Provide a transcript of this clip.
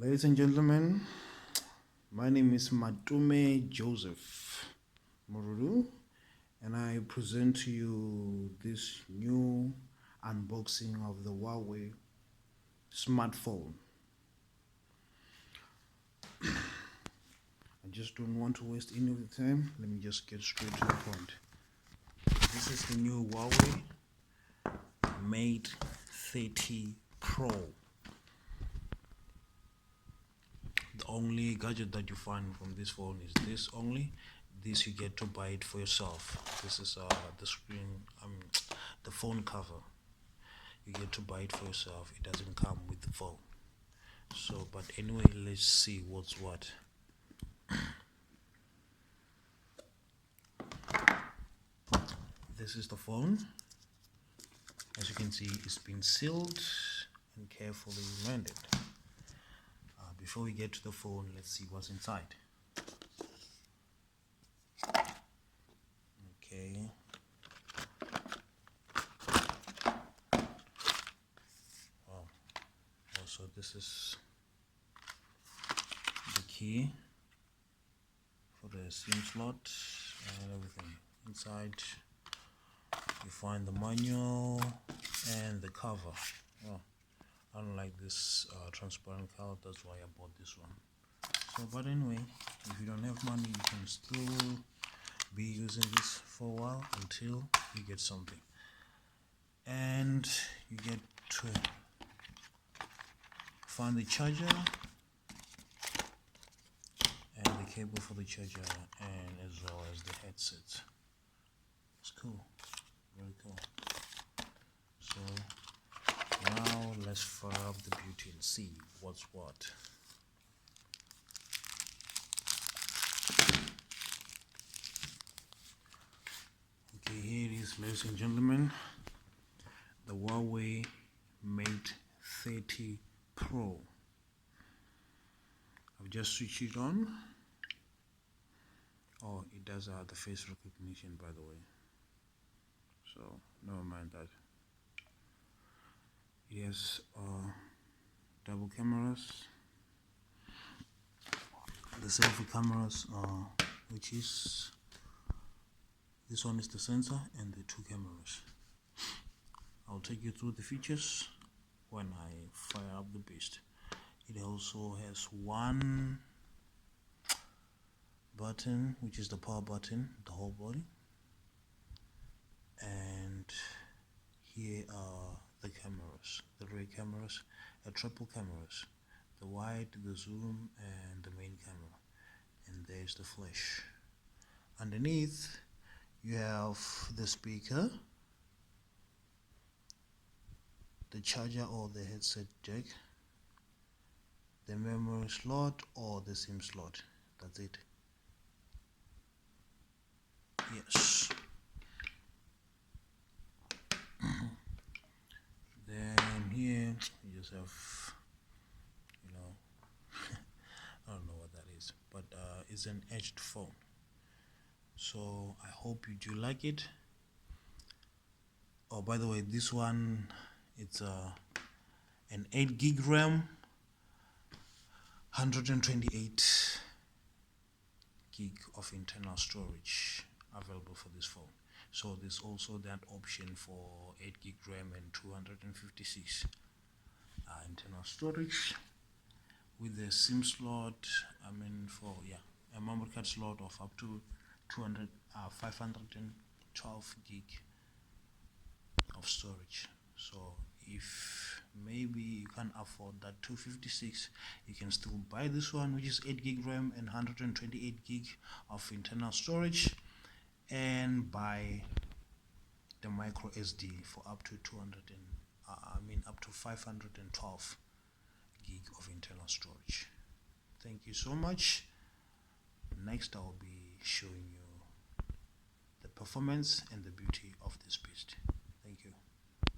Ladies and gentlemen, my name is Matume Joseph Mururu, and I present to you this new unboxing of the Huawei smartphone. I just don't want to waste any of the time. Let me just get straight to the point. This is the new Huawei Mate 30 Pro. The only gadget that you find from this phone is this only. This you get to buy it for yourself. This is the screen, the phone cover. You get to buy it for yourself. It doesn't come with the phone. So, but anyway, let's see what's what. This is the phone. As you can see, it's been sealed and carefully landed. Before we get to the phone, let's see what's inside. Okay. Wow. Also, this is the key for the SIM slot and everything. Inside, you find the manual and the cover. Oh, I don't like this transparent color, that's why I bought this one. So, but anyway, if you don't have money, you can still be using this for a while until you get something. And you get to find the charger and the cable for the charger, and as well as the headset. It's cool, very cool. So now let's fire up the beauty and see what's what. Okay, here it is, ladies and gentlemen, the Huawei Mate 30 Pro. I've just switched it on. Oh, it does the face recognition, by the way, so never mind that. It has double cameras, the selfie cameras, which is this one is the sensor and the two cameras. I'll take you through the features when I fire up the beast. It also has one button, which is the power button, the whole body, and here are the cameras, the rear cameras, triple cameras, the wide, the zoom, and the main camera, and there's the flash. Underneath you have the speaker, the charger or the headset jack, the memory slot or the SIM slot. That's it. Yes. Then here you just have, I don't know what that is, but it's an edged phone. So I hope you do like it. Oh, by the way, this one, it's an 8 gig RAM, 128 gig of internal storage available for this phone. So there's also that option for 8 gig RAM and 256 internal storage with the SIM slot. For a memory card slot of up to 512 gig of storage. So if maybe you can't afford that 256, you can still buy this one, which is 8 gig RAM and 128 gig of internal storage, and buy the micro SD for up to 512 gig of internal storage. Thank you so much. Next, I will be showing you the performance and the beauty of this beast.